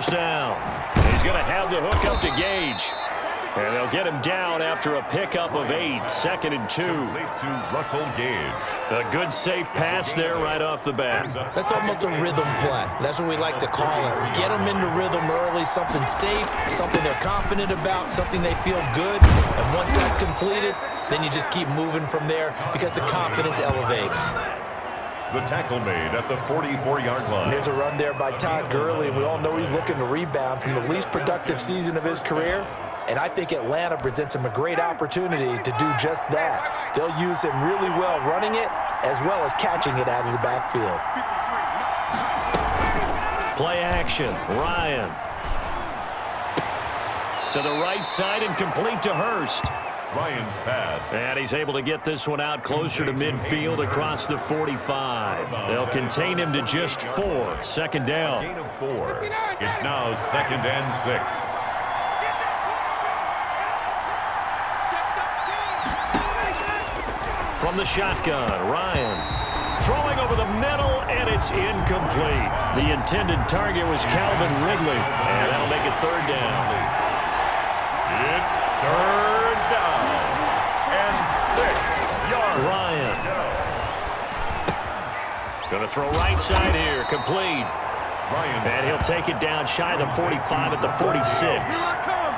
first down. He's going to have the hook up to Gage. And they'll get him down after a pickup of 8, 2nd and 2. To Russell Gage. A good safe pass there right off the bat. That's almost a rhythm play. That's what we like to call it. Get them into rhythm early, something safe, something they're confident about, something they feel good. And once that's completed, then you just keep moving from there because the confidence elevates. The tackle made at the 44-yard line. There's a run there by Todd Gurley, and we all know he's looking to rebound from the least productive season of his career. And I think Atlanta presents him a great opportunity to do just that. They'll use him really well running it as well as catching it out of the backfield. Play action. Ryan. To the right side and complete to Hurst. Ryan's pass. And he's able to get this one out closer to midfield across the 45. They'll contain him to just 4. 2nd down. Gain of 4. It's now 2nd and 6. From the shotgun, Ryan throwing over the middle, and it's incomplete. The intended target was Calvin Ridley, and that'll make it 3rd down. It's 3rd down and 6 yards. Ryan going to throw right side here, complete. And he'll take it down shy of the 45 at the 46.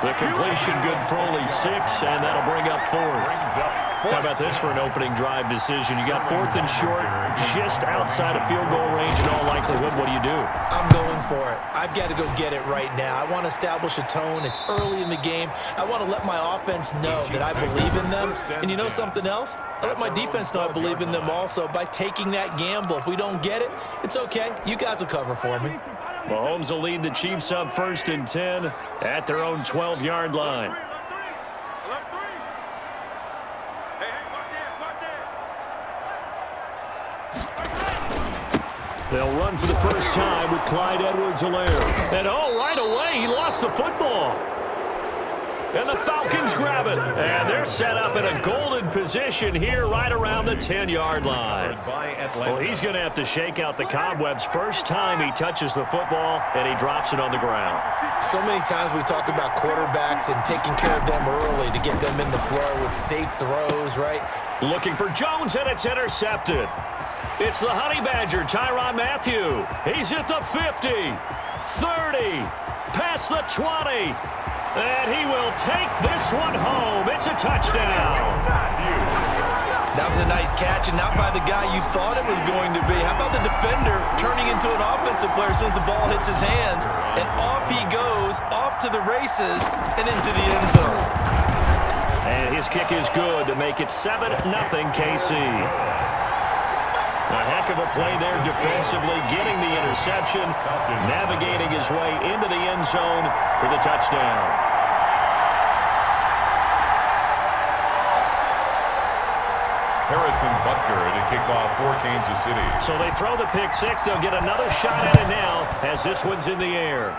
The completion good for only 6, and that'll bring up 4th. How about this for an opening drive decision? You got 4th and short, just outside of field goal range in all likelihood. What do you do? I'm going for it. I've got to go get it right now. I want to establish a tone. It's early in the game. I want to let my offense know that I believe in them. And you know something else? I let my defense know I believe in them also by taking that gamble. If we don't get it, it's okay. You guys will cover for me. Mahomes will lead the Chiefs up 1st and 10 at their own 12-yard line. They'll run for the first time with Clyde Edwards-Helaire. And right away, he lost the football. And the Falcons grab it. And they're set up in a golden position here right around the 10-yard line. Well, he's going to have to shake out the cobwebs first time he touches the football, and he drops it on the ground. So many times we talk about quarterbacks and taking care of them early to get them in the flow with safe throws, right? Looking for Jones, and it's intercepted. It's the Honey Badger, Tyrann Mathieu. He's at the 50, 30, past the 20. And he will take this one home. It's a touchdown. That was a nice catch, and not by the guy you thought it was going to be. How about the defender turning into an offensive player as soon as the ball hits his hands? And off he goes, off to the races, and into the end zone. And his kick is good to make it 7-0 KC. A heck of a play there defensively, getting the interception, navigating his way into the end zone for the touchdown. Harrison Butker to kick off for Kansas City. So they throw the pick 6. They'll get another shot at it now as this one's in the air.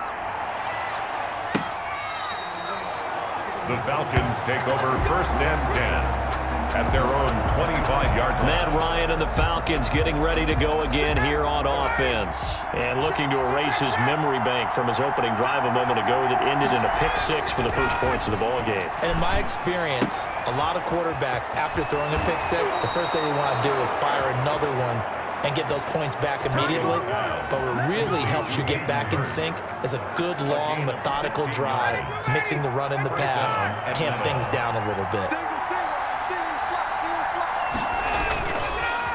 The Falcons take over 1st and 10. At their own 25-yard line. Matt Ryan and the Falcons getting ready to go again here on offense. And looking to erase his memory bank from his opening drive a moment ago that ended in a pick 6 for the first points of the ball game. And in my experience, a lot of quarterbacks, after throwing a pick 6, the first thing they want to do is fire another one and get those points back immediately. But what really helps you get back in sync is a good, long, methodical drive, mixing the run and the pass, tamp things down a little bit.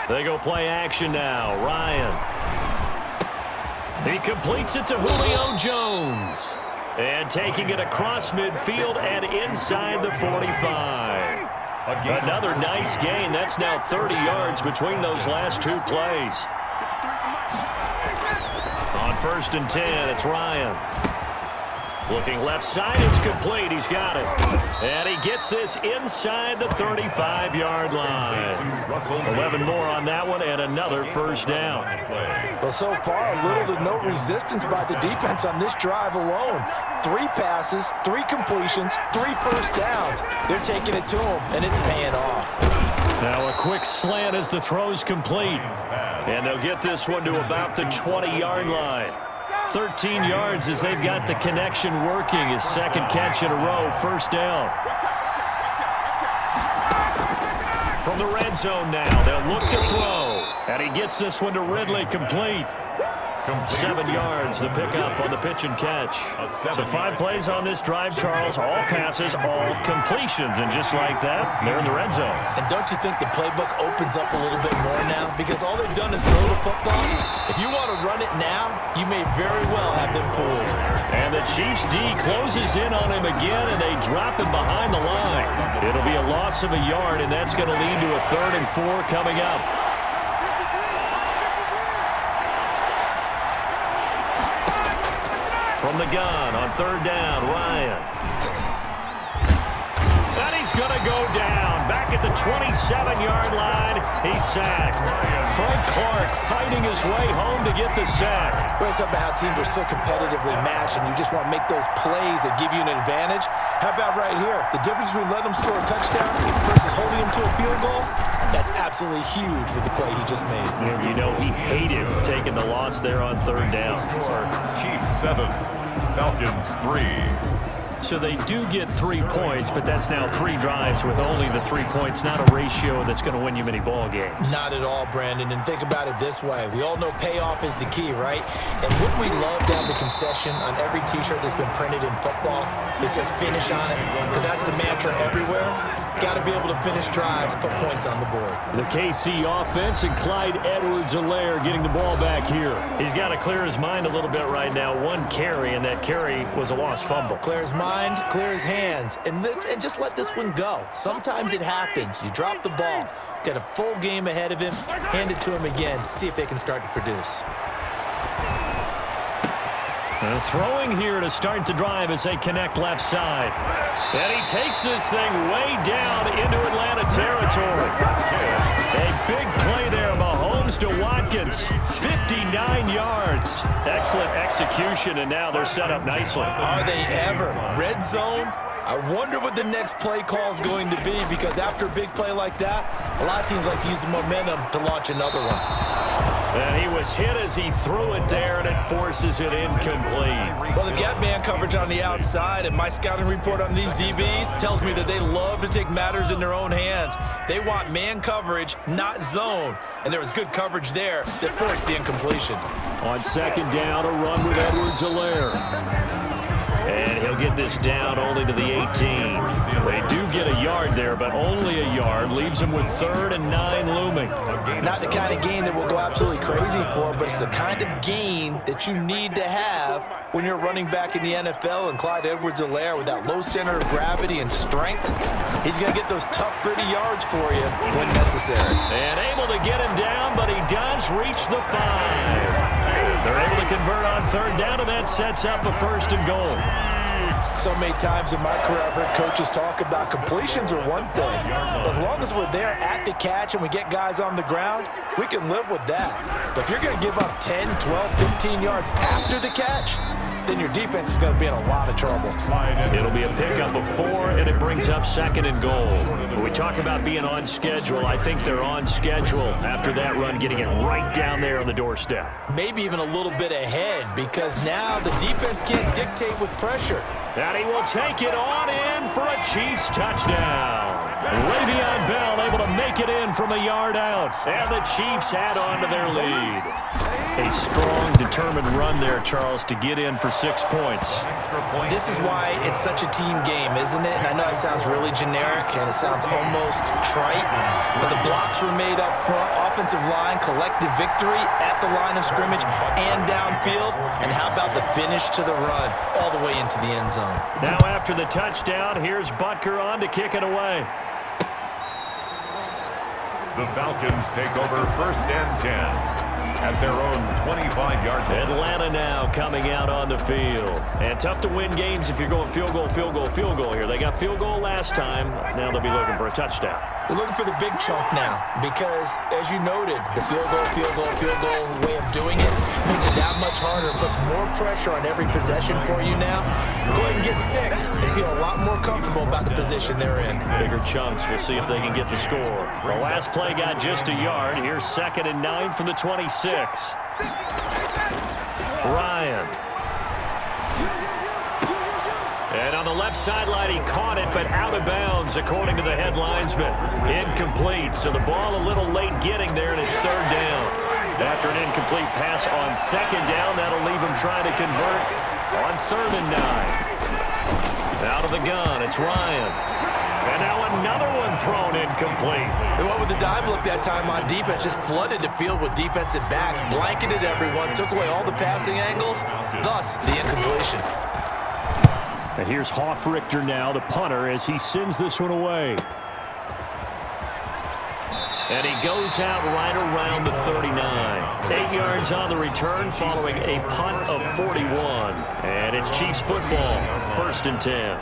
They go play action now. Ryan. He completes it to Julio Jones. And taking it across midfield and inside the 45. Another nice gain. That's now 30 yards between those last 2 plays. On 1st and 10, it's Ryan. Looking left side, it's complete. He's got it. And he gets this inside the 35-yard line. 11 more on that one and another first down. Well, so far, little to no resistance by the defense on this drive alone. 3 passes, 3 completions, 3 first downs. They're taking it to him, and it's paying off. Now a quick slant as the throw's complete. And they'll get this one to about the 20-yard line. 13 yards as they've got the connection working. His second catch in a row, first down. From the red zone now, they'll look to throw. And he gets this one to Ridley, complete. 7 yards, the pickup on the pitch and catch. So 5 plays on this drive, Charles. All passes, all completions. And just like that, they're in the red zone. And don't you think the playbook opens up a little bit more now? Because all they've done is throw the football. If you want to run it now, you may very well have them fooled. And the Chiefs D closes in on him again, and they drop him behind the line. It'll be a loss of a yard, and that's going to lead to a 3rd and 4 coming up. From the gun on 3rd down, Ryan. And he's going to go down. Back at the 27-yard line, he's sacked. Frank Clark fighting his way home to get the sack. Well, it's about how teams are so competitively matched, and you just want to make those plays that give you an advantage. How about right here? The difference between letting them score a touchdown versus holding them to a field goal, that's absolutely huge with the play he just made. And you know he hated taking the loss there on 3rd down. Chiefs 7, Falcons 3. So they do get 3 points, but that's now 3 drives with only the 3 points, not a ratio that's going to win you many ball games. Not at all, Brandon. And think about it this way. We all know payoff is the key, right? And wouldn't we love to have the concession on every T-shirt that's been printed in football? It says finish on it, because that's the mantra everywhere. Got to be able to finish drives, put points on the board. The KC offense and Clyde Edwards-Helaire getting the ball back here. He's got to clear his mind a little bit right now. 1 carry, and that carry was a lost fumble. Clear his mind, clear his hands, and just let this one go. Sometimes it happens. You drop the ball, got a full game ahead of him, hand it to him again, see if they can start to produce. Throwing here to start the drive as they connect left side. And he takes this thing way down into Atlanta territory. A big play there, Mahomes to Watkins. 59 yards. Excellent execution, and now they're set up nicely. Are they ever? Red zone? I wonder what the next play call is going to be, because after a big play like that, a lot of teams like to use the momentum to launch another one. And he was hit as he threw it there, and it forces it incomplete. Well, they've got man coverage on the outside, and my scouting report on these DBs tells me that they love to take matters in their own hands. They want man coverage, not zone. And there was good coverage there that forced the incompletion. On 2nd down, a run with Edwards-Helaire. And he'll get this down only to the 18. They do get a yard there, but only a yard. Leaves them with 3rd and 9 looming. Not the kind of gain that we'll go absolutely crazy for, but it's the kind of gain that you need to have when you're running back in the NFL. And Clyde Edwards-Helaire, with that low center of gravity and strength, he's going to get those tough, gritty yards for you when necessary. And able to get him down, but he does reach the 5. They're able to convert on 3rd down, and that sets up a 1st and goal. So many times in my career, I've heard coaches talk about completions are one thing. But as long as we're there at the catch and we get guys on the ground, we can live with that. But if you're going to give up 10, 12, 15 yards after the catch, then your defense is going to be in a lot of trouble. It'll be a pickup of 4, and it brings up 2nd and goal. When we talk about being on schedule, I think they're on schedule after that run, getting it right down there on the doorstep. Maybe even a little bit ahead, because now the defense can't dictate with pressure. And he will take it on in for a Chiefs touchdown. Le'Veon Bell able to make it in from a yard out. And the Chiefs add on to their lead. A strong, determined run there, Charles, to get in for 6 points. This is why it's such a team game, isn't it? And I know it sounds really generic and it sounds almost trite, but the blocks were made up front, offensive line, collective victory at the line of scrimmage and downfield. And how about the finish to the run all the way into the end zone? Now after the touchdown, here's Butker on to kick it away. The Falcons take over 1st and 10. At their own 25-yard line. Atlanta now coming out on the field. And tough to win games if you're going field goal, field goal, field goal here. They got field goal last time. Now they'll be looking for a touchdown. They're looking for the big chunk now because, as you noted, the field goal way of doing it makes it that much harder and puts more pressure on every possession for you now. Go ahead and get 6 and feel a lot more comfortable about the position they're in. Bigger chunks. We'll see if they can get the score. The last play got just a yard. Here's 2nd and 9 from the 26. Ryan. And on the left sideline, he caught it, but out of bounds, according to the head linesman. Incomplete, so the ball a little late getting there, and it's third down. After an incomplete pass on second down, that'll leave him trying to convert on 3rd and 9. Out of the gun, it's Ryan. And now another one thrown incomplete. They went with the dime look that time on defense, just flooded the field with defensive backs, blanketed everyone, took away all the passing angles, thus the incompletion. And here's Hoffrichter now, the punter, as he sends this one away. And he goes out right around the 39. 8 yards on the return following a punt of 41. And it's Chiefs football, 1st and 10.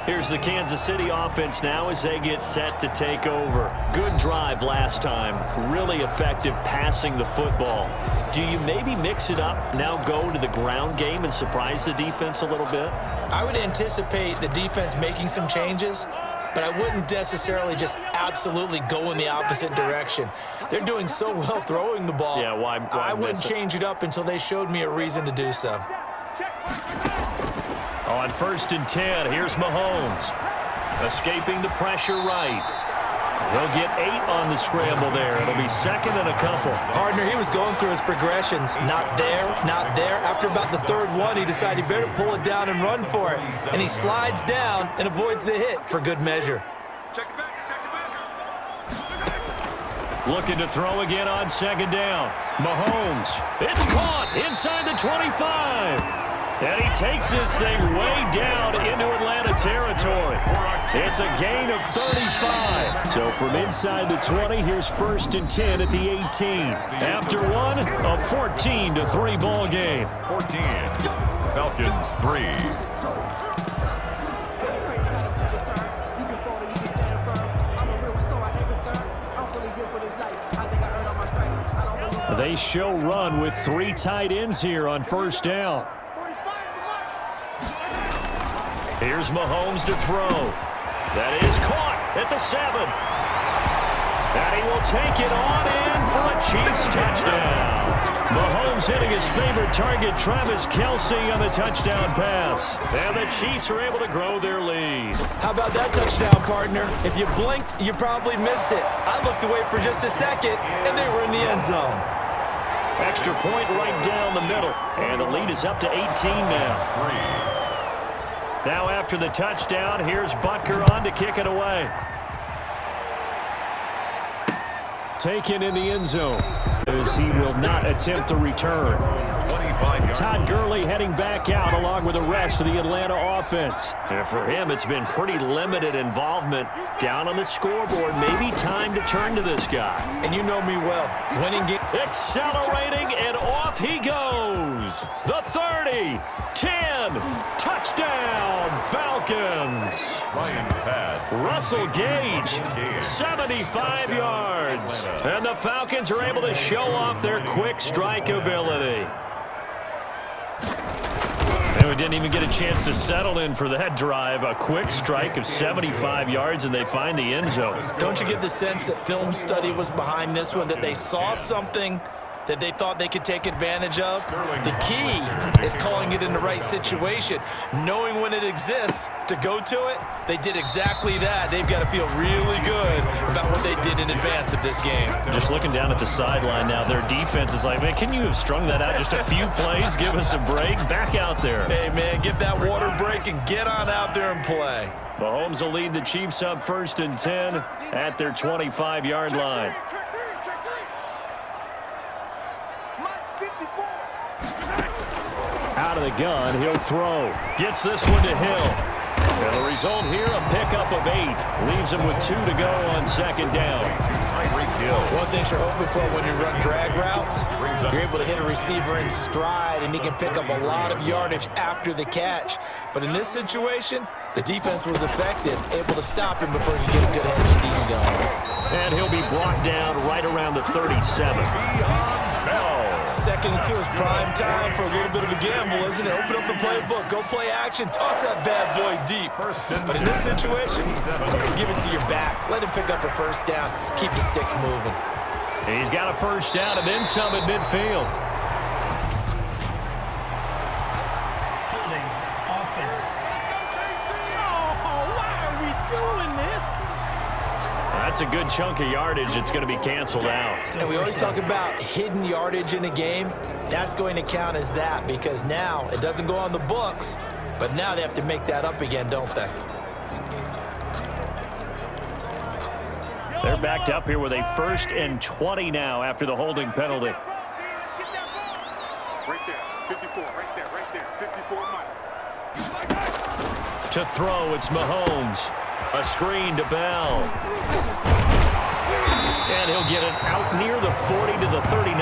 Here's the Kansas City offense now as they get set to take over. Good drive last time. Really effective passing the football. Do you maybe mix it up, now go to the ground game and surprise the defense a little bit? I would anticipate the defense making some changes, but I wouldn't necessarily just absolutely go in the opposite direction. They're doing so well throwing the ball. Yeah, why I wouldn't change it up until they showed me a reason to do so. On 1st and 10, here's Mahomes. Escaping the pressure right. He'll get 8 on the scramble there. It'll be 2nd and a couple. Partner, he was going through his progressions. Not there, not there. After about the 3rd one, he decided he better pull it down and run for it. And he slides down and avoids the hit for good measure. Looking to throw again on 2nd down. Mahomes. It's caught inside the 25. And he takes this thing way down into Atlanta territory. It's a gain of 35. So from inside the 20, here's 1st and 10 at the 18. After one, a 14-3 ball game. 14, Falcons 3. They show run with 3 tight ends here on 1st down. Here's Mahomes to throw. That is caught at the 7. And he will take it on in for a Chiefs touchdown. Mahomes hitting his favorite target, Travis Kelce, on the touchdown pass. And the Chiefs are able to grow their lead. How about that touchdown, partner? If you blinked, you probably missed it. I looked away for just a second, and they were in the end zone. Extra point right down the middle. And the lead is up to 18 now. Now after the touchdown, here's Butker on to kick it away. Taken in the end zone as he will not attempt to return. Todd Gurley heading back out along with the rest of the Atlanta offense. And for him, it's been pretty limited involvement down on the scoreboard. Maybe time to turn to this guy. And you know me well. Winning game. Accelerating, and off he goes. The 30, 10, touchdown, Falcons. Ryan's pass. Russell Gage, 75 yards. And the Falcons are able to show off their quick strike ability. And we didn't even get a chance to settle in for that drive. A quick strike of 75 yards, and they find the end zone. Don't you get the sense that film study was behind this one, that they saw something that they thought they could take advantage of? The key is calling it in the right situation, knowing when it exists to go to it. They did exactly that. They've got to feel really good about what they did in advance of this game. Just looking down at the sideline now, their defense is like, man, can you have strung that out just a few plays? Give us a break. Back out there. Hey, man, give that water break and get on out there and play. Mahomes will lead the Chiefs up 1st and 10 at their 25-yard line. Out of the gun, he'll throw. Gets this one to Hill. And the result here, a pickup of 8. Leaves him with 2 to go on 2nd down. One thing you're hoping for when you run drag routes, you're able to hit a receiver in stride, and he can pick up a lot of yardage after the catch. But in this situation, the defense was effective, able to stop him before he could get a good head of steam going. And he'll be brought down right around the 37. 2nd and 2 is prime time for a little bit of a gamble, isn't it? Open up the playbook, go play action, toss that bad boy deep. But in this situation, go ahead and give it to your back. Let him pick up a 1st down, keep the sticks moving. He's got a 1st down and then some at midfield. Holding offense. That's a good chunk of yardage that's going to be canceled out. And we always talk about hidden yardage in a game. That's going to count as that because now it doesn't go on the books, but now they have to make that up again, don't they? They're backed up here with a 1st and 20 now after the holding penalty. Right there, 54, right there, 54 Mike. To throw, it's Mahomes. A screen to Bell. And he'll get it out near the 40 to the 39.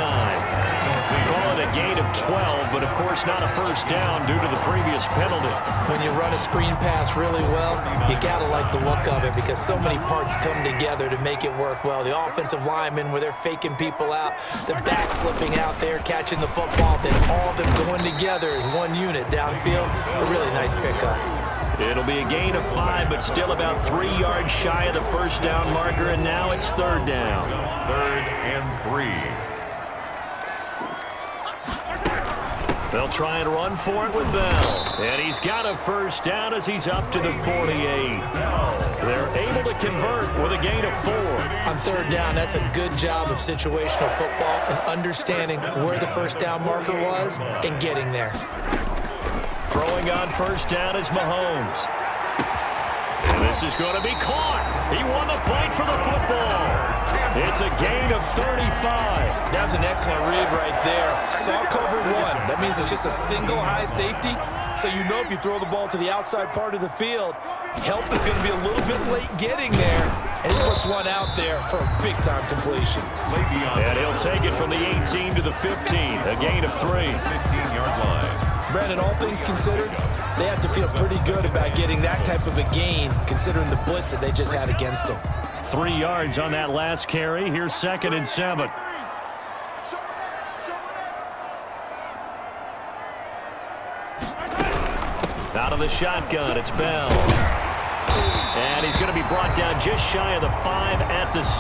We call it a gain of 12, but of course not a first down due to the previous penalty. When you run a screen pass really well, you got to like the look of it because so many parts come together to make it work well. The offensive linemen where they're faking people out, the back slipping out there, catching the football, then all of them going together as one unit downfield. A really nice pickup. It'll be a gain of 5, but still about 3 yards shy of the first down marker, and now it's 3rd down. 3rd and 3. They'll try and run for it with Bell. And he's got a first down as he's up to the 48. They're able to convert with a gain of 4. On 3rd down, that's a good job of situational football and understanding where the first down marker was and getting there. Throwing on first down is Mahomes. And this is going to be caught. He won the fight for the football. It's a gain of 35. That was an excellent read right there. Saw cover 1. That means it's just a single high safety. So you know if you throw the ball to the outside part of the field, help is going to be a little bit late getting there. And he puts one out there for a big-time completion. And he'll take it from the 18 to the 15. A gain of 3. 15-yard line. Brandon, all things considered, they have to feel pretty good about getting that type of a gain considering the blitz that they just had against them. 3 yards on that last carry. Here's 2nd and 7. Out of the shotgun, it's Bell. And he's going to be brought down just shy of the 5 at the 6.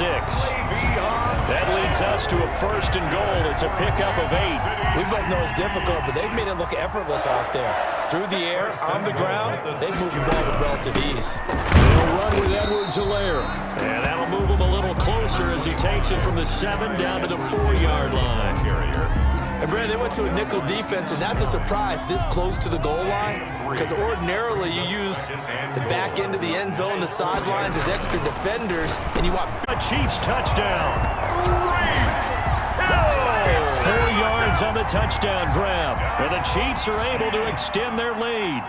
That leads us to a 1st and goal. It's a pickup of 8. We both know it's difficult, but they've made it look effortless out there. Through the air, on the ground, they've moved the ball with relative ease. They'll run with Edwards-Helaire. And that'll move him a little closer as he takes it from the 7 down to the 4-yard line. And Brandon, they went to a nickel defense, and that's a surprise this close to the goal line because ordinarily you use the back end of the end zone, the sidelines as extra defenders, and you want a Chiefs touchdown. 4 yards on the touchdown grab. And the Chiefs are able to extend their lead.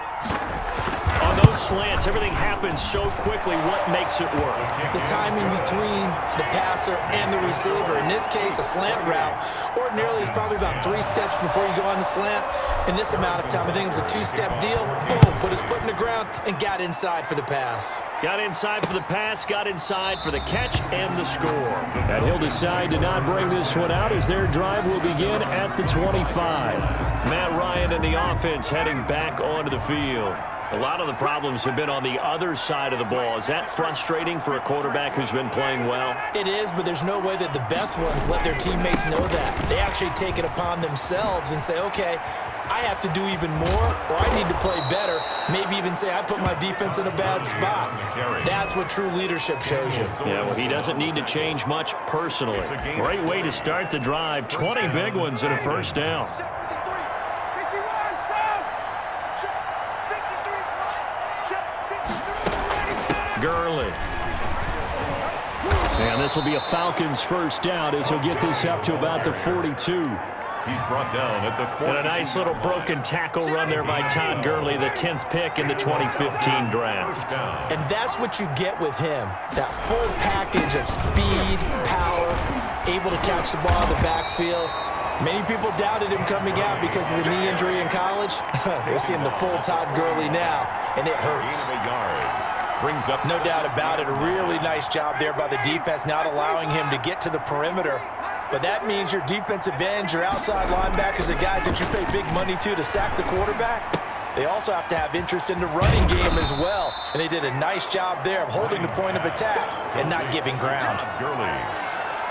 On those slants, everything happens so quickly. What makes it work? The timing between the passer and the receiver. In this case, a slant route. Ordinarily, it's probably about 3 steps before you go on the slant. In this amount of time, I think it was a 2-step deal. Boom, put his foot in the ground and got inside for the pass. Got inside for the pass, got inside for the catch and the score. And he'll decide to not bring this one out as their drive will begin at the 25. Matt Ryan and the offense heading back onto the field. A lot of the problems have been on the other side of the ball. Is that frustrating for a quarterback who's been playing well? It is, but there's no way that the best ones let their teammates know that. They actually take it upon themselves and say, okay, I have to do even more, or I need to play better. Maybe even say I put my defense in a bad spot. That's what true leadership shows you. Yeah, well, he doesn't need to change much personally. Great way to start the drive. 20 big ones and a first down. Gurley. And this will be a Falcons first down as he'll get this up to about the 42. He's brought down at the 40. And a nice little broken tackle run there by Todd Gurley, the 10th pick in the 2015 draft. And that's what you get with him, that full package of speed, power, able to catch the ball in the backfield. Many people doubted him coming out because of the knee injury in college. They're seeing the full Todd Gurley now, and it hurts. Brings up no doubt about it. A really nice job there by the defense, not allowing him to get to the perimeter. But that means your defensive ends, your outside linebackers, the guys that you pay big money to sack the quarterback, they also have to have interest in the running game as well. And they did a nice job there of holding the point of attack and not giving ground.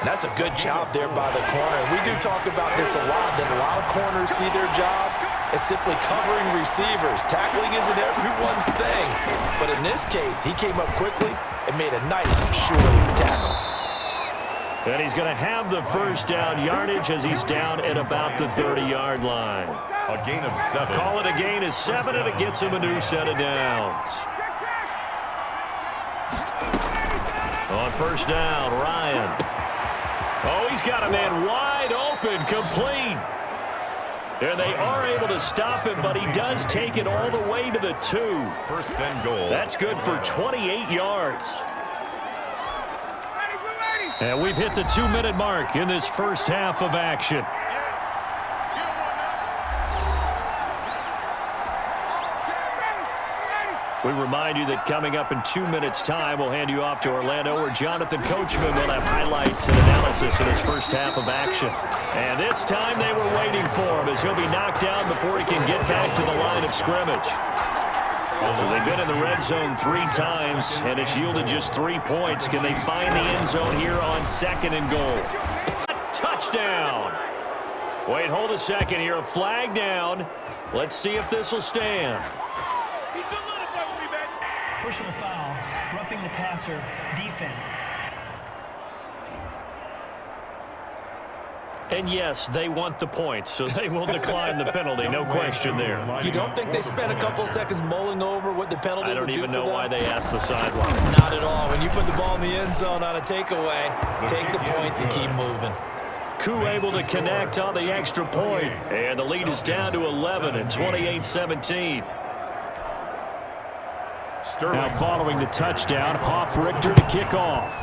And that's a good job there by the corner. And we do talk about this a lot, that a lot of corners see their job as simply covering receivers. Tackling isn't everyone's thing. But in this this case, he came up quickly and made a nice, sure tackle. And he's going to have the first down yardage as he's down at about the 30-yard line. A gain of 7. Call it a gain of 7, and it gets him a new set of downs. On first down, Ryan. Oh, he's got a man wide open, complete. And they are able to stop him, but he does take it all the way to the 2. First and goal. That's good for 28 yards. And we've hit the 2-minute mark in this first half of action. We remind you that coming up in 2 minutes' time, we'll hand you off to Orlando, where Jonathan Coachman will have highlights and analysis in his first half of action. And this time they were waiting for him as he'll be knocked down before he can get back to the line of scrimmage. So they've been in the red zone 3 times, and it's yielded just 3 points. Can they find the end zone here on 2nd and goal? Touchdown! Wait, hold a second here. A flag down. Let's see if this will stand. Personal foul, roughing the passer, defense. And yes, they want the points, so they will decline the penalty, no question there. You don't think they spent a couple seconds mulling over what the penalty would do for them? I don't even know why they asked the sideline. Not at all. When you put the ball in the end zone on a takeaway, take the points and keep moving. Koo able to connect on the extra point, and the lead is down to 11 at 28-17. Now following the touchdown, Hoff-Richter to kick off.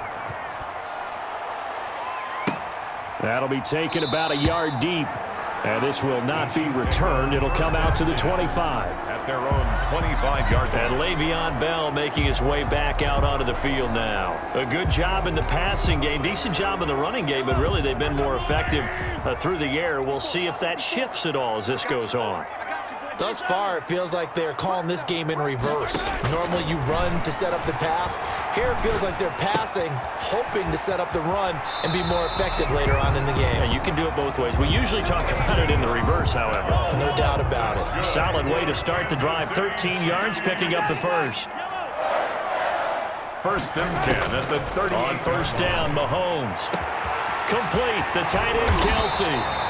That'll be taken about a yard deep. And this will not be returned. It'll come out to the 25. At their own 25-yard line. And Le'Veon Bell making his way back out onto the field now. A good job in the passing game. Decent job in the running game, but really they've been more effective through the air. We'll see if that shifts at all as this goes on. Thus far, it feels like they're calling this game in reverse. Normally you run to set up the pass. Here it feels like they're passing, hoping to set up the run and be more effective later on in the game. Yeah, you can do it both ways. We usually talk about it in the reverse, however. No doubt about it. Solid way to start the drive. 13 yards, picking up the first. First and 10 at the 30. On first down, Mahomes. Complete, the tight end, Kelsey.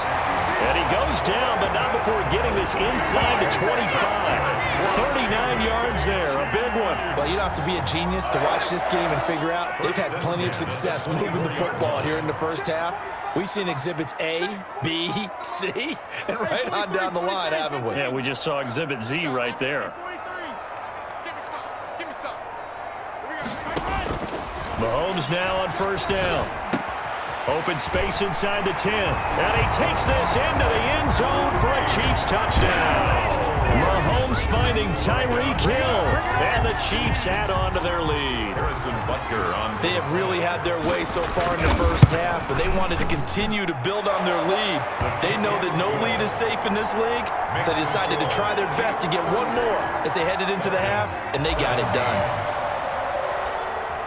And he goes down, but not before getting this inside the 25. 39 yards there, a big one. Well, you don't have to be a genius to watch this game and figure out they've had plenty of success moving the football here in the first half. We've seen exhibits A, B, C, and right on down the line, haven't we? Yeah, we just saw exhibit Z right there. Mahomes now on first down. Open space inside the 10. And he takes this into the end zone for a Chiefs touchdown. Mahomes finding Tyreek Hill. And the Chiefs add on to their lead. They have really had their way so far in the first half, but they wanted to continue to build on their lead. They know that no lead is safe in this league, so they decided to try their best to get one more as they headed into the half, and they got it done.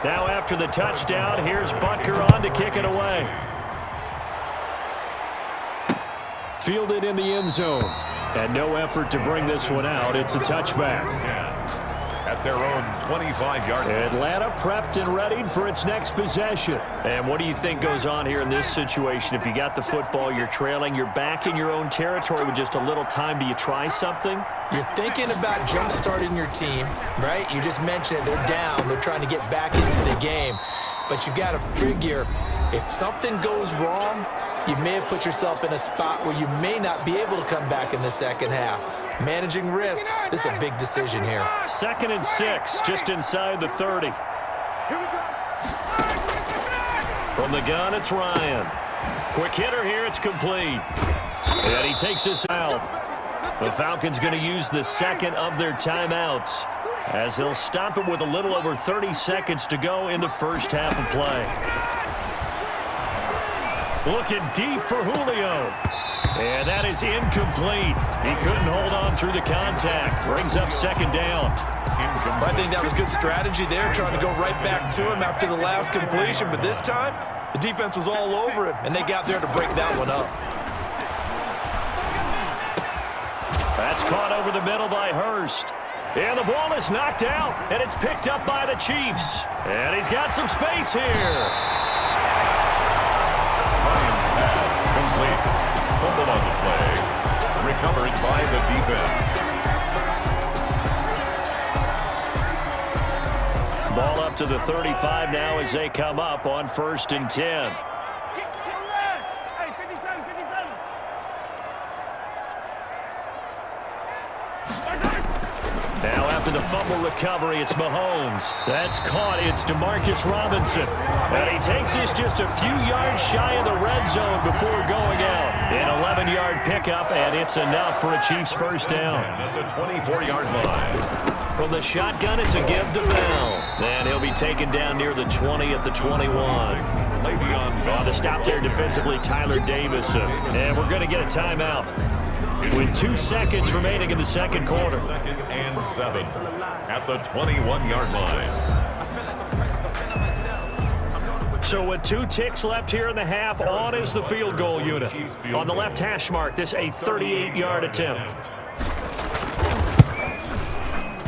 Now after the touchdown, here's Butker on to kick it away. Fielded in the end zone. And no effort to bring this one out. It's a touchback. At their own 25-yard line. Atlanta prepped and readied for its next possession. And what do you think goes on here in this situation? If you got the football, you're trailing, you're back in your own territory with just a little time. Do you try something? You're thinking about jump-starting your team, right? You just mentioned it. They're down. They're trying to get back into the game. But you got to figure, if something goes wrong, you may have put yourself in a spot where you may not be able to come back in the second half. Managing risk, this is a big decision here. 2nd and 6, just inside the 30. From the gun, it's Ryan. Quick hitter here, it's complete. And he takes this out. The Falcons going to use the second of their timeouts as they'll stop it with a little over 30 seconds to go in the first half of play. Looking deep for Julio. And that is incomplete. He couldn't hold on through the contact. Brings up second down. I think that was good strategy there, trying to go right back to him after the last completion. But this time, the defense was all over him, and they got there to break that one up. That's caught over the middle by Hurst. And the ball is knocked out, and it's picked up by the Chiefs. And he's got some space here. Ryan's pass complete. Fumble on the play. Recovered by the defense. Ball up to the 35 now as they come up on 1st and 10. Now after the fumble recovery, it's Mahomes. That's caught. It's Demarcus Robinson. And he takes this just a few yards shy of the red zone before going out. An 11-yard pickup, and it's enough for a Chiefs first down. At the 24-yard line. From the shotgun, it's a give to Bell. And he'll be taken down near the 20 at the 21. On the stop there defensively, Tyler Davison. And we're going to get a timeout with 2 seconds remaining in the second quarter. 2nd and 7 at the 21-yard line. So with 2 ticks left here in the half, on is the field goal unit. On the left hash mark, this a 38-yard attempt.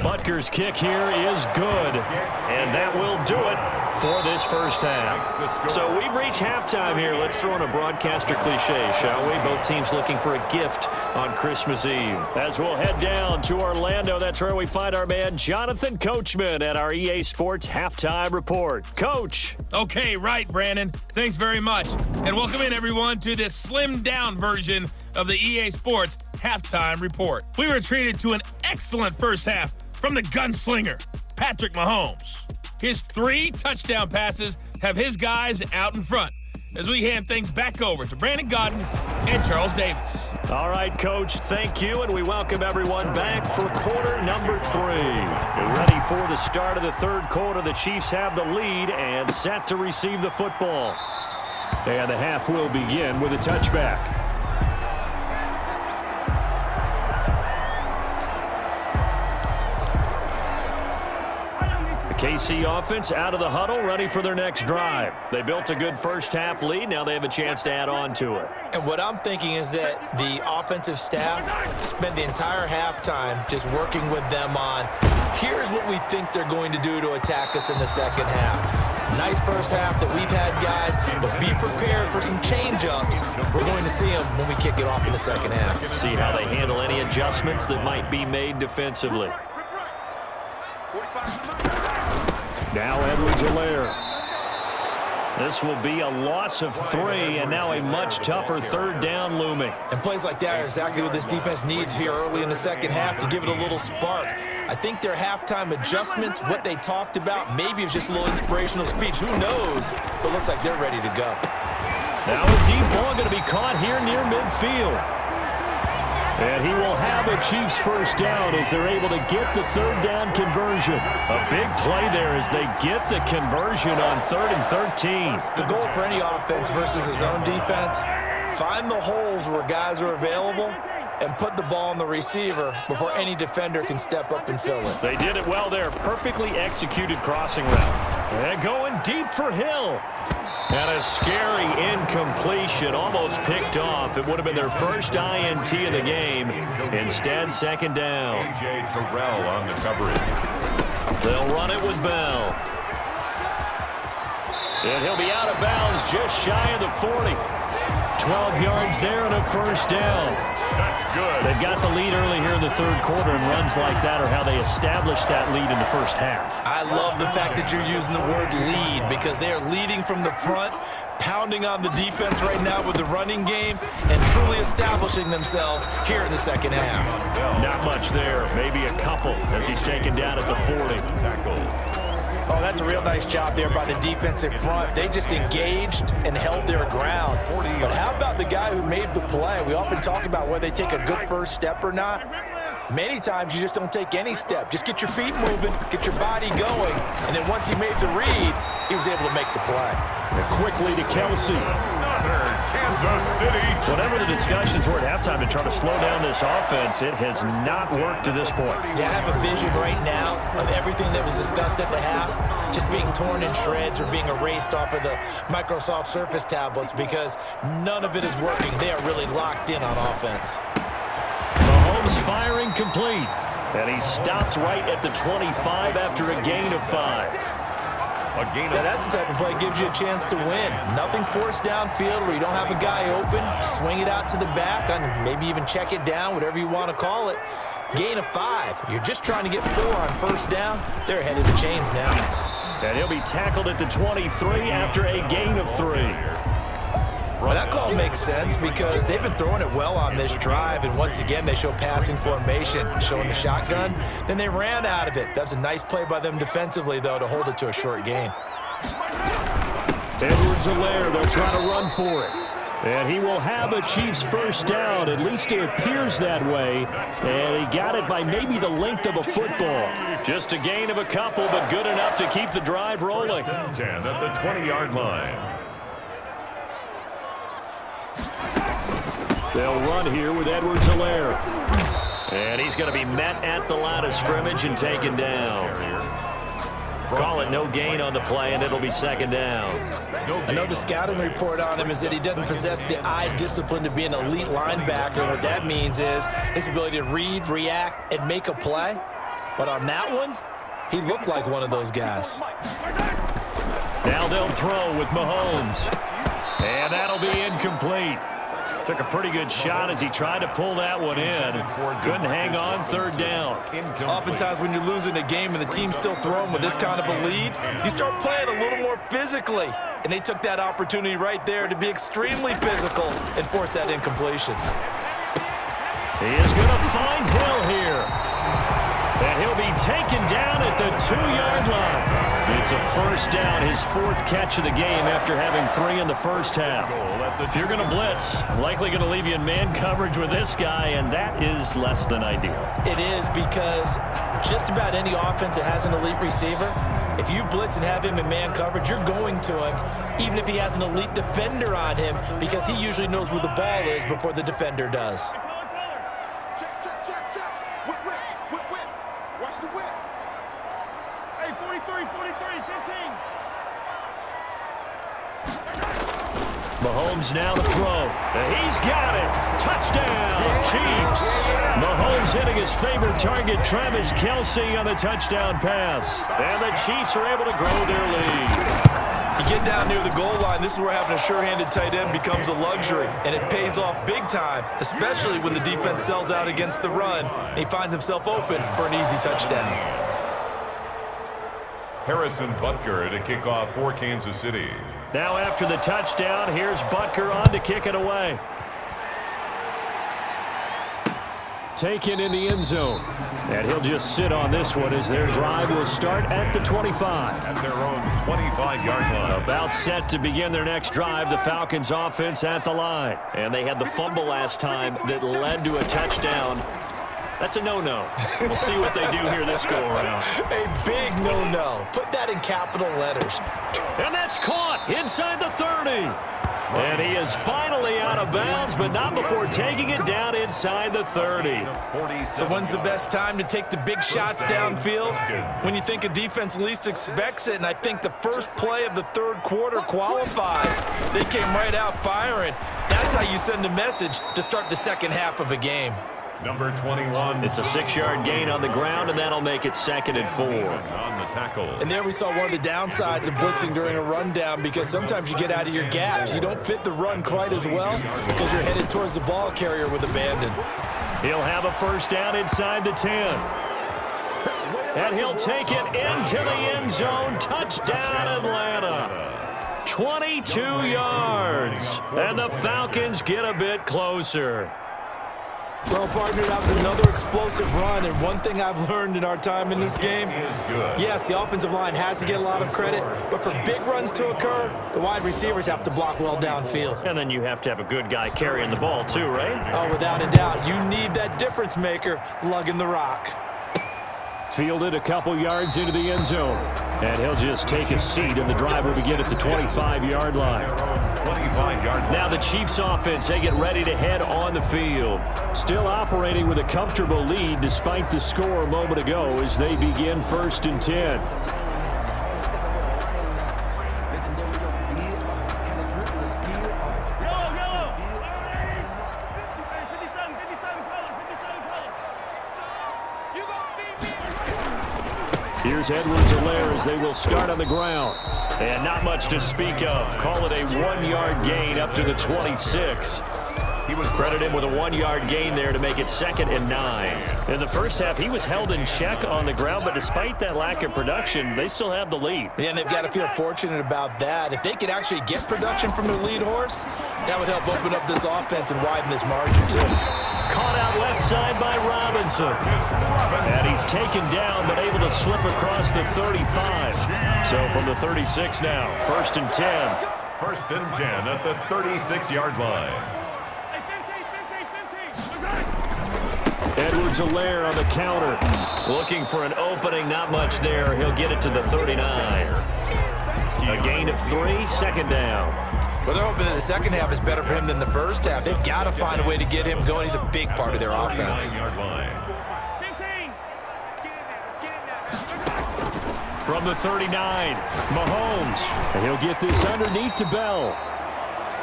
Butker's kick here is good, and that will do it for this first half. So we've reached halftime here. Let's throw in a broadcaster cliche, shall we? Both teams looking for a gift on Christmas Eve. As we'll head down to Orlando, that's where we find our man Jonathan Coachman at our EA Sports Halftime Report. Coach. Okay, right, Brandon. Thanks very much. And welcome in, everyone, to this slimmed-down version of the EA Sports Halftime Report. We were treated to an excellent first half from the gunslinger, Patrick Mahomes. His 3 touchdown passes have his guys out in front as we hand things back over to Brandon Godden and Charles Davis. All right, Coach, thank you, and we welcome everyone back for quarter number 3. We're ready for the start of the third quarter. The Chiefs have the lead and set to receive the football. And the half will begin with a touchback. KC offense out of the huddle, ready for their next drive. They built a good first half lead. Now they have a chance to add on to it. And what I'm thinking is that the offensive staff spent the entire halftime just working with them on, here's what we think they're going to do to attack us in the second half. Nice first half that we've had, guys, but be prepared for some change-ups. We're going to see them when we kick it off in the second half. See how they handle any adjustments that might be made defensively. Now Edwards-Helaire. This will be a loss of 3, and now a much tougher third down looming. And plays like that are exactly what this defense needs here early in the second half to give it a little spark. I think their halftime adjustments, what they talked about, maybe it was just a little inspirational speech. Who knows? But looks like they're ready to go. Now a deep ball going to be caught here near midfield. And he will have a Chiefs first down as they're able to get the third down conversion. A big play there as they get the conversion on 3rd and 13. The goal for any offense versus his own defense, find the holes where guys are available and put the ball on the receiver before any defender can step up and fill it. They did it well there. Perfectly executed crossing route. And going deep for Hill. And a scary incompletion, almost picked off. It would have been their first INT of the game. Instead, second down. A.J. Terrell on the coverage. They'll run it with Bell. And he'll be out of bounds just shy of the 40. 12 yards there and a first down. That's good. They've got the lead early here in the third quarter, and runs like that are how they established that lead in the first half. I love the fact that you're using the word lead because they are leading from the front, pounding on the defense right now with the running game, and truly establishing themselves here in the second half. Not much there, maybe a couple as he's taken down at the 40. Oh, that's a real nice job there by the defensive front. They just engaged and held their ground. But how about the guy who made the play? We often talk about whether they take a good first step or not. Many times you just don't take any step. Just get your feet moving, get your body going, and then once he made the read, he was able to make the play. And quickly to Kelsey. Kansas City. Whatever the discussions were at halftime to try to slow down this offense, it has not worked to this point. Yeah, I have a vision right now of everything that was discussed at the half just being torn in shreds or being erased off of the Microsoft Surface tablets because none of it is working. They are really locked in on offense. Mahomes firing complete. And he stopped right at the 25 after a gain of 5. Now that's the type of play that gives you a chance to win. Nothing forced downfield where you don't have a guy open. Swing it out to the back, and maybe even check it down, whatever you want to call it. Gain of 5. You're just trying to get 4 on first down. They're ahead of the chains now. And he'll be tackled at the 23 after a gain of 3. Well, that call makes sense because they've been throwing it well on this drive, and once again, they show passing formation, showing the shotgun. Then they ran out of it. That was a nice play by them defensively, though, to hold it to a short gain. Edwards-Helaire, they'll try to run for it. And he will have a Chiefs first down. At least it appears that way. And he got it by maybe the length of a football. Just a gain of a couple, but good enough to keep the drive rolling. 10 at the 20-yard line. They'll run here with Edwards-Helaire. And he's going to be met at the line of scrimmage and taken down. Call it no gain on the play, and it'll be second down. I know the scouting report on him is that he doesn't possess the eye discipline to be an elite linebacker. And what that means is his ability to read, react, and make a play. But on that one, he looked like one of those guys. Now they'll throw with Mahomes. And that'll be incomplete. Took a pretty good shot as he tried to pull that one in. Couldn't hang on third down. Oftentimes when you're losing a game and the team's still throwing with this kind of a lead, you start playing a little more physically. And they took that opportunity right there to be extremely physical and force that incompletion. He is going to find Hill here. And he'll be taken down at the 2-yard line. It's a first down, his 4th catch of the game after having 3 in the first half. If you're going to blitz, likely going to leave you in man coverage with this guy, and that is less than ideal. It is because just about any offense that has an elite receiver, if you blitz and have him in man coverage, you're going to him, even if he has an elite defender on him, because he usually knows where the ball is before the defender does. Check, check, check, check. Whip, whip, whip, whip. Watch the whip. Hey, 43, 15. Mahomes now to throw. He's got it. Touchdown, Chiefs. Mahomes hitting his favorite target, Travis Kelce, on the touchdown pass. And the Chiefs are able to grow their lead. You get down near the goal line, this is where having a sure-handed tight end becomes a luxury, and it pays off big time, especially when the defense sells out against the run, and he finds himself open for an easy touchdown. Harrison Butker to kick off for Kansas City. Now after the touchdown, here's Butker on to kick it away. Taken in the end zone. And he'll just sit on this one as their drive will start at the 25. At their own 25-yard line. About set to begin their next drive, the Falcons offense at the line. And they had the fumble last time that led to a touchdown. That's a no-no. We'll see what they do here this go-around. A big no-no. Put that in capital letters. And that's caught inside the 30. And he is finally out of bounds, but not before taking it down inside the 30. So when's the best time to take the big shots downfield? When you think a defense least expects it, and I think the first play of the third quarter qualifies. They came right out firing. That's how you send a message to start the second half of a game. Number 21. It's a 6-yard gain on the ground, and that'll make it 2nd and 4. On the tackle. And there we saw one of the downsides of blitzing during a rundown, because sometimes you get out of your gaps. You don't fit the run quite as well because you're headed towards the ball carrier with abandon. He'll have a first down inside the 10. And he'll take it into the end zone. Touchdown, Atlanta. 22 yards. And the Falcons get a bit closer. Well, partner, that was another explosive run, and one thing I've learned in our time in this game, yes, the offensive line has to get a lot of credit, but for big runs to occur, the wide receivers have to block well downfield. And then you have to have a good guy carrying the ball too, right? Oh, without a doubt. You need that difference maker lugging the rock. Fielded a couple yards into the end zone. And he'll just take a seat, and the drive will begin at the 25-yard line. 25-yard. Now the Chiefs offense, they get ready to head on the field. Still operating with a comfortable lead despite the score a moment ago as they begin 1st and 10. Here's Edwards-Helaire as they will start on the ground. And not much to speak of. Call it a 1-yard gain up to the 26. He was credited with a 1-yard gain there to make it 2nd and 9. In the first half, he was held in check on the ground, but despite that lack of production, they still have the lead. Yeah, and they've got to feel fortunate about that. If they could actually get production from their lead horse, that would help open up this offense and widen this margin too. Caught out left side by Robinson. And he's taken down, but able to slip across the 35. So from the 36 now, 1st and 10. 1st and 10 at the 36-yard line. Edwards-Helaire on the counter. Looking for an opening, not much there. He'll get it to the 39. A gain of 3, 2nd down. Well, they're hoping that the second half is better for him than the first half. They've got to find a way to get him going. He's a big part of their offense. From the 39, Mahomes. And he'll get this underneath to Bell.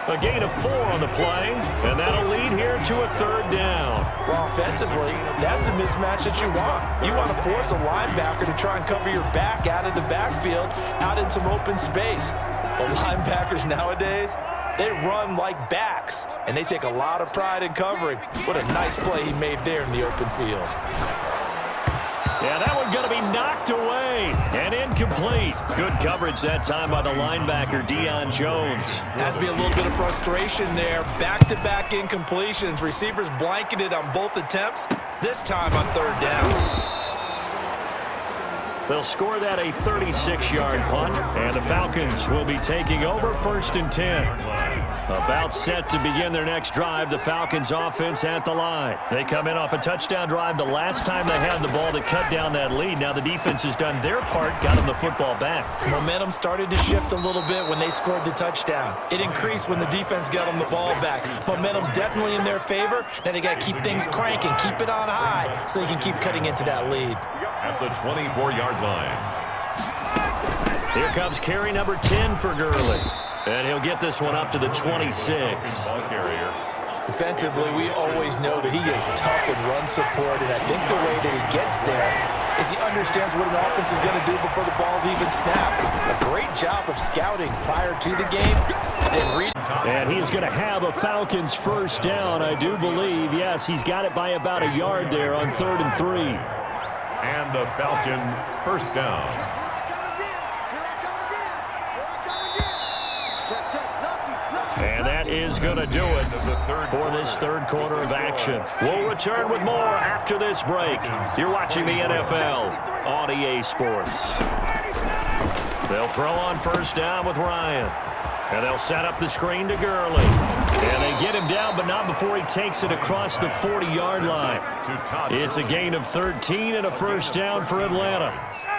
A gain of 4 on the play, and that'll lead here to a 3rd down. Well, offensively, that's the mismatch that you want. You want to force a linebacker to try and cover your back out of the backfield, out in some open space. But linebackers nowadays, they run like backs, and they take a lot of pride in covering. What a nice play he made there in the open field. Yeah, that one's going to be knocked away and incomplete. Good coverage that time by the linebacker, Deion Jones. Has to be a little bit of frustration there. Back-to-back incompletions. Receivers blanketed on both attempts, this time on 3rd down. They'll score that a 36-yard punt, and the Falcons will be taking over 1st and 10. About set to begin their next drive, the Falcons offense at the line. They come in off a touchdown drive the last time they had the ball that cut down that lead. Now the defense has done their part, got them the football back. Momentum started to shift a little bit when they scored the touchdown. It increased when the defense got them the ball back. Momentum definitely in their favor. Now they got to keep things cranking, keep it on high so they can keep cutting into that lead. At the 24-yard line. Here comes carry number 10 for Gurley. And he'll get this one up to the 26. Ball carrier. Defensively, we always know that he is tough in run support, and I think the way that he gets there is he understands what an offense is going to do before the ball's even snapped. A great job of scouting prior to the game. And he is going to have a Falcons 1st down, I do believe. Yes, he's got it by about a yard there on 3rd and 3. And the Falcon 1st down. And that is going to do it for this 3rd quarter of action. We'll return with more after this break. You're watching the NFL on EA Sports. They'll throw on 1st down with Ryan. And they'll set up the screen to Gurley. And they get him down, but not before he takes it across the 40-yard line. It's a gain of 13 and a 1st down for Atlanta.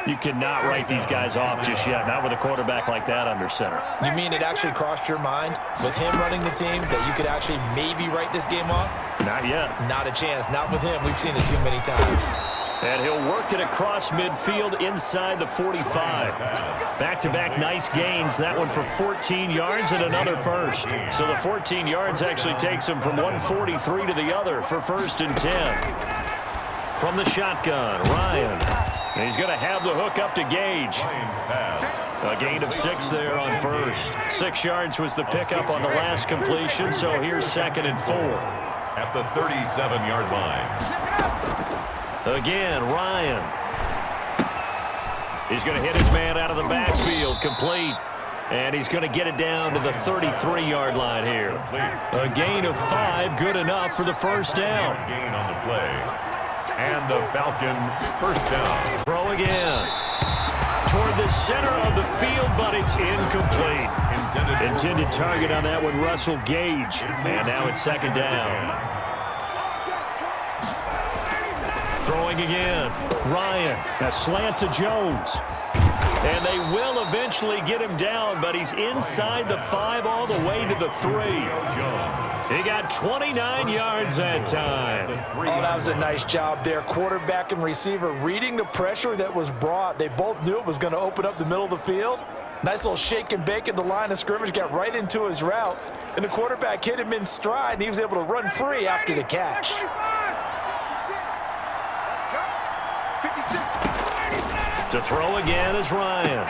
You cannot write these guys off just yet, not with a quarterback like that under center. You mean it actually crossed your mind with him running the team that you could actually maybe write this game off? Not yet. Not a chance. Not with him. We've seen it too many times. And he'll work it across midfield inside the 45. Back-to-back nice gains. That one for 14 yards and another 1st. So the 14 yards actually takes him from 143 to the other for 1st and 10. From the shotgun, Ryan. And he's going to have the hook up to Gage. A gain of 6 there on 1st. 6 yards was the pickup on the last completion, so here's 2nd and 4. At the 37-yard line. Again, Ryan. He's going to hit his man out of the backfield, complete. And he's going to get it down to the 33-yard line here. A gain of 5, good enough for the 1st down. Gain on the play. And the Falcon 1st down. Throw again. Toward the center of the field, but it's incomplete. Intended target on that one, Russell Gage. And now it's 2nd down. Throwing again. Ryan. A slant to Jones. And they will eventually get him down, but he's inside the 5 all the way to the 3. He got 29 yards that time. Oh, that was a nice job there. Quarterback and receiver reading the pressure that was brought. They both knew it was going to open up the middle of the field. Nice little shake and bake at the line of scrimmage, got right into his route. And the quarterback hit him in stride, and he was able to run free after the catch. To throw again is Ryan.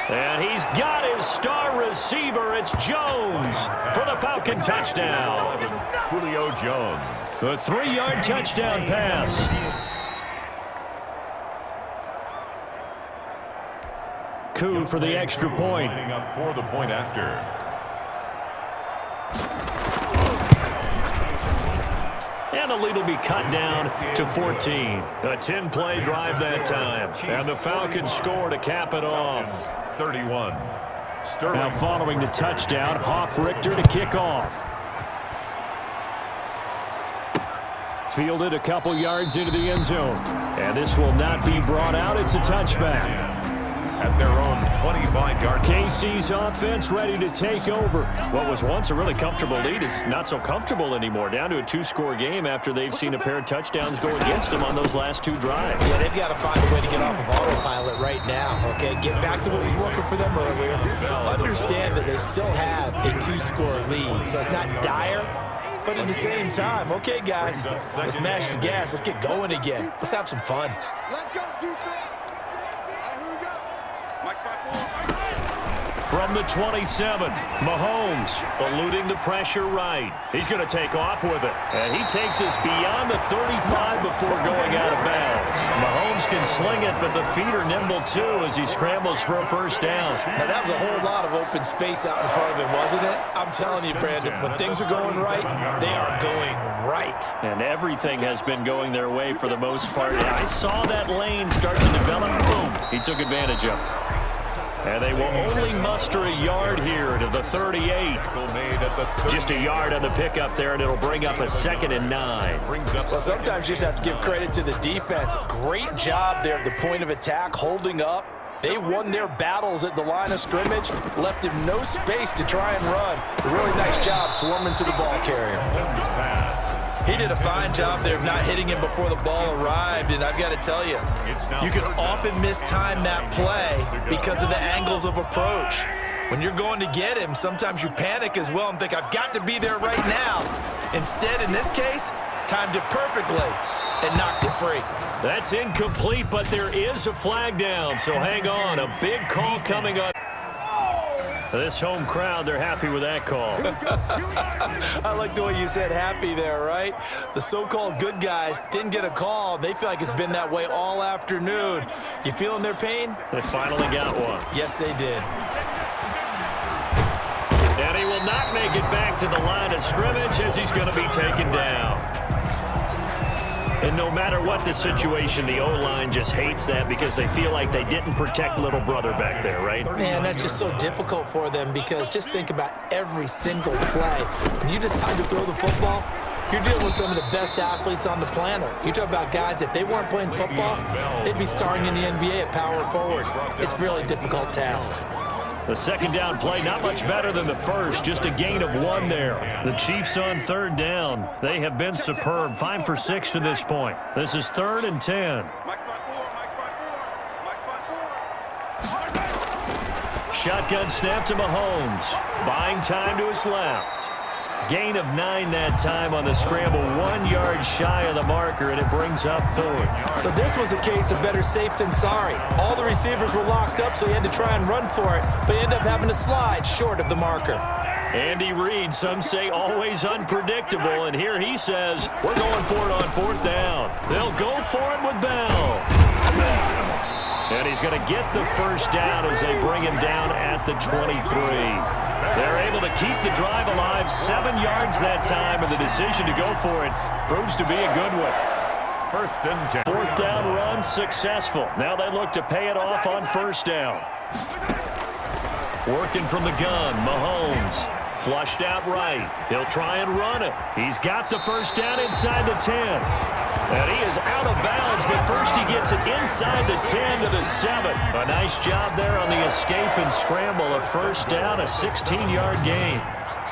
And he's got his star receiver. It's Jones for the Falcon touchdown. Julio Jones. A 3-yard touchdown pass. Coup for the extra point. Lining up for the point after. And the lead will be cut down to 14. A 10-play drive that time. And the Falcons score to cap it off. 31. Sterling. Now following the touchdown, Richter to kick off. Fielded a couple yards into the end zone. And this will not be brought out. It's a touchback. At their own 25-yard. KC's offense ready to take over. What was once a really comfortable lead is not so comfortable anymore. Down to a 2-score game after they've seen a pair of touchdowns go against them on those last 2 drives. Yeah, they've got to find a way to get off of autopilot right now, okay? Get back to what was working for them earlier. Understand that they still have a 2-score lead, so it's not dire. But at the same time, okay, guys, let's mash the gas. Let's get going again. Let's have some fun. Let's go, defense. Here we go. Mike 5-4. From the 27, Mahomes eluding the pressure right. He's going to take off with it. And he takes us beyond the 35 before going out of bounds. Mahomes can sling it, but the feet are nimble too as he scrambles for a first down. Now, that was a whole lot of open space out in front of him, wasn't it? I'm telling you, Brandon, when things are going right, they are going right. And everything has been going their way for the most part. I saw that lane start to develop. Boom. He took advantage of it. And they will only muster a yard here to the 38. Just a yard on the pickup there, and it'll bring up a 2nd and 9. Well, sometimes you just have to give credit to the defense. Great job there at the point of attack, holding up. They won their battles at the line of scrimmage, left him no space to try and run. A really nice job swarming to the ball carrier. He did a fine job there of not hitting him before the ball arrived, and I've got to tell you, you can often mistime that play because of the angles of approach. When you're going to get him, sometimes you panic as well and think, I've got to be there right now. Instead, in this case, timed it perfectly and knocked it free. That's incomplete, but there is a flag down, so hang on. A big call coming up. This home crowd, they're happy with that call. I like the way you said happy there, right? The so-called good guys didn't get a call. They feel like it's been that way all afternoon. You feeling their pain? They finally got one. Yes, they did. And he will not make it back to the line of scrimmage as he's going to be taken down. And no matter what the situation, the O-line just hates that because they feel like they didn't protect little brother back there, right? Man, that's just so difficult for them because just think about every single play. When you decide to throw the football, you're dealing with some of the best athletes on the planet. You talk about guys, if they weren't playing football, they'd be starring in the NBA at power forward. It's a really difficult task. The 2nd down play, not much better than the first, just a gain of 1 there. The Chiefs on 3rd down. They have been superb, 5 for 6 to this point. This is 3rd and 10. Shotgun snap to Mahomes. Buying time to his left. Gain of 9 that time on the scramble, 1 yard shy of the marker, and it brings up 4th. So this was a case of better safe than sorry. All the receivers were locked up, so he had to try and run for it, but he ended up having to slide short of the marker. Andy Reid, some say always unpredictable, and here he says, we're going for it on 4th down. They'll go for it with Bell. And he's going to get the first down as they bring him down at the 23. They're able to keep the drive alive, 7 yards that time, and the decision to go for it proves to be a good one. 1st and 10. 4th down run successful. Now they look to pay it off on 1st down. Working from the gun, Mahomes. Flushed out right. He'll try and run it. He's got the first down inside the 10. And he is out of bounds, but first he gets it inside the 10 to the 7. A nice job there on the escape and scramble. A first down, a 16-yard gain.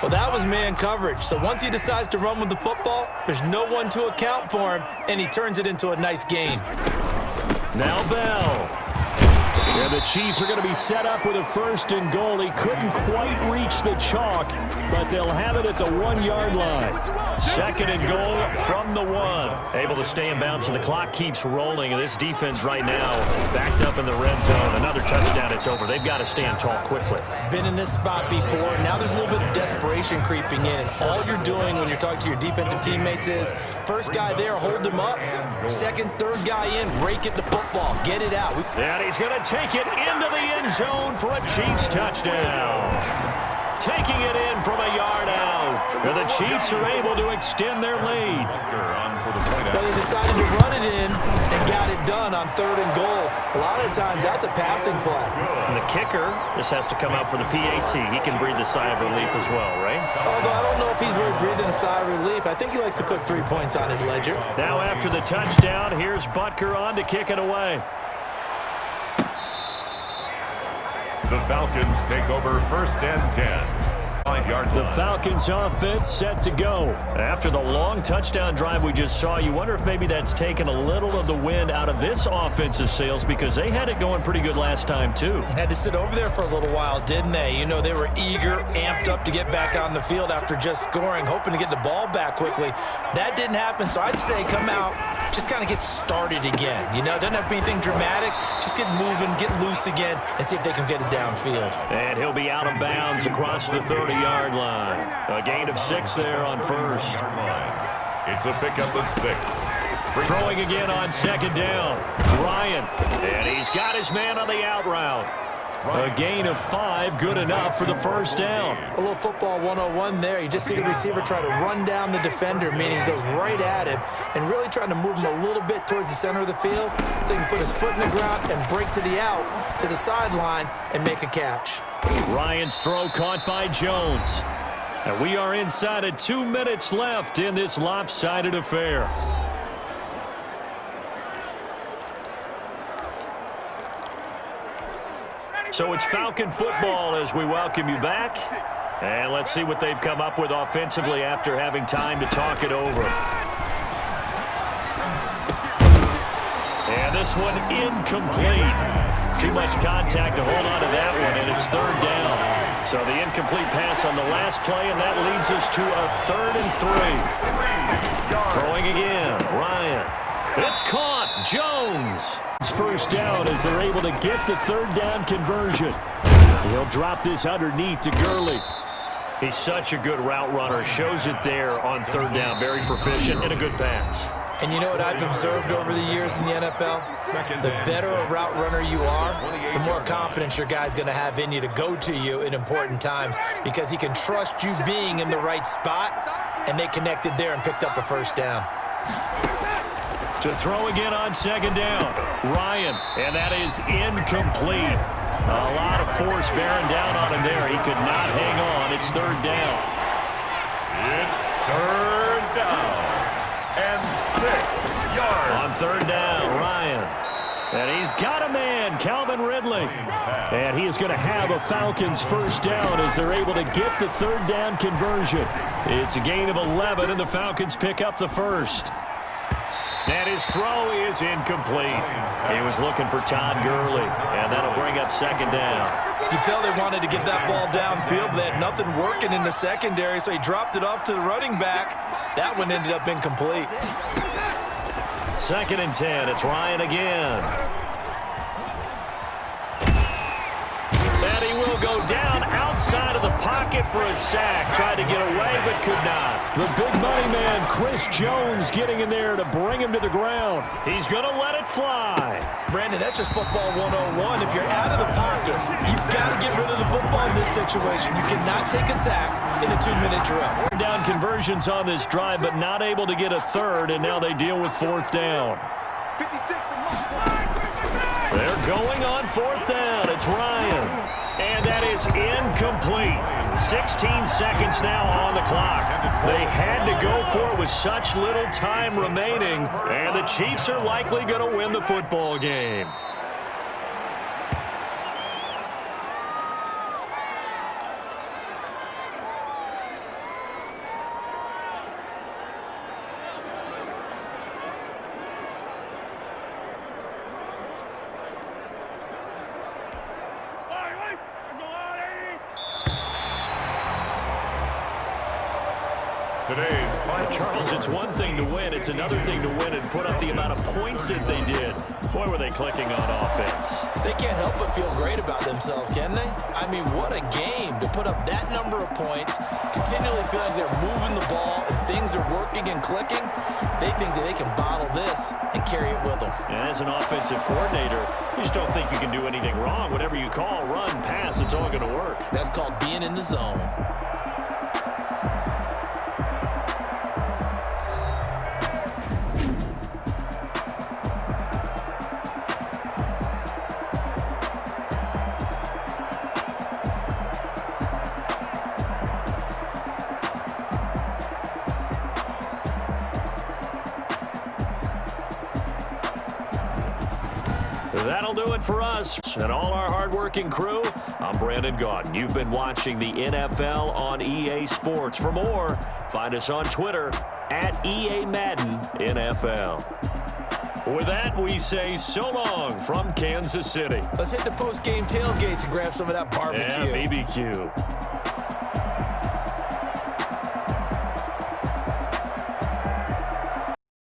Well, that was man coverage. So once he decides to run with the football, there's no one to account for him, and he turns it into a nice gain. Now Bell. And the Chiefs are going to be set up with a 1st and goal. He couldn't quite reach the chalk, but they'll have it at the 1-yard line. 2nd and goal from the 1. Able to stay in bounds, so the clock keeps rolling. And this defense right now backed up in the red zone. Another touchdown, it's over. They've got to stand tall quickly. Been in this spot before. Now there's a little bit of desperation creeping in, and all you're doing when you're talking to your defensive teammates is first guy there, hold him up. 2nd, 3rd guy in, rake at the football. Get it out. And he's going to take it into the end zone for a Chiefs touchdown. Taking it in from a yard out. And the Chiefs are able to extend their lead. But they decided to run it in and got it done on 3rd and goal. A lot of times that's a passing play. And the kicker just has to come out for the PAT. He can breathe a sigh of relief as well, right? Although I don't know if he's really breathing a sigh of relief. I think he likes to put 3 points on his ledger. Now after the touchdown, here's Butker on to kick it away. The Falcons take over 1st and 10. 5-yard line. The Falcons offense set to go. After the long touchdown drive we just saw, you wonder if maybe that's taken a little of the wind out of this offensive sails, because they had it going pretty good last time too. Had to sit over there for a little while, didn't they? You know, they were eager, amped up to get back on the field after just scoring, hoping to get the ball back quickly. That didn't happen, so I'd say come out, just kind of get started again. You know, doesn't have to be anything dramatic. Just get moving, get loose again, and see if they can get it downfield. And he'll be out of bounds across the 30-yard line. A gain of 6 there on 1st. It's a pickup of 6. Throwing again on 2nd down. Ryan, and he's got his man on the out route. A gain of 5, good enough for the 1st down. A little football 101 there. You just see the receiver try to run down the defender, meaning he goes right at him and really trying to move him a little bit towards the center of the field so he can put his foot in the ground and break to the out, to the sideline, and make a catch. Ryan's throw caught by Jones. And we are inside of 2 minutes left in this lopsided affair. So it's Falcon football as we welcome you back. And let's see what they've come up with offensively after having time to talk it over. And this one incomplete. Too much contact to hold on to that one, and it's 3rd down. So the incomplete pass on the last play, and that leads us to a 3rd and 3. Throwing again, Ryan. It's caught, Jones. First down as they're able to get the 3rd down conversion. He'll drop this underneath to Gurley. He's such a good route runner. Shows it there on 3rd down. Very proficient and a good pass. And you know what I've observed over the years in the NFL? The better a route runner you are, the more confidence your guy's going to have in you to go to you in important times, because he can trust you being in the right spot, and they connected there and picked up a 1st down. To throw again on 2nd down, Ryan, and that is incomplete. A lot of force bearing down on him there. He could not hang on. It's 3rd down. It's 3rd down and 6 yards. On 3rd down, Ryan. And he's got a man, Calvin Ridley. And he is going to have a Falcons 1st down as they're able to get the 3rd down conversion. It's a gain of 11, and the Falcons pick up the 1st. And his throw is incomplete. He was looking for Todd Gurley, and that'll bring up 2nd down. You can tell they wanted to get that ball downfield, but they had nothing working in the secondary, so he dropped it off to the running back. That one ended up incomplete. 2nd and 10. It's Ryan again. And he will go down outside of the pocket for a sack. Tried to get away, but could not. The big money man, Chris Jones, getting in there to bring him to the ground. He's going to let it fly. Brandon, that's just football 101. If you're out of the pocket, you've got to get rid of the football in this situation. You cannot take a sack in a 2-minute drill. Down conversions on this drive, but not able to get a 3rd, and now they deal with 4th down. They're going on 4th down. It's Ryan. And that is incomplete. 16 seconds now on the clock. They had to go for it with such little time remaining, and the Chiefs are likely going to win the football game. today's final Charles, score. it's one thing to win. It's another thing to win and put up the amount of points that they did. Boy, were they clicking on offense. They can't help but feel great about themselves, can they? I mean, what a game to put up that number of points, continually feel like they're moving the ball and things are working and clicking. They think that they can bottle this and carry it with them. And as an offensive coordinator, you just don't think you can do anything wrong. Whatever you call, run, pass, it's all going to work. That's called being in the zone. That'll do it for us and all our hardworking crew. I'm Brandon Gaudin. You've been watching the NFL on EA Sports. For more, find us on Twitter at EA Madden NFL. With that, we say so long from Kansas City. Let's hit the post-game tailgates and grab some of that barbecue. Yeah, BBQ.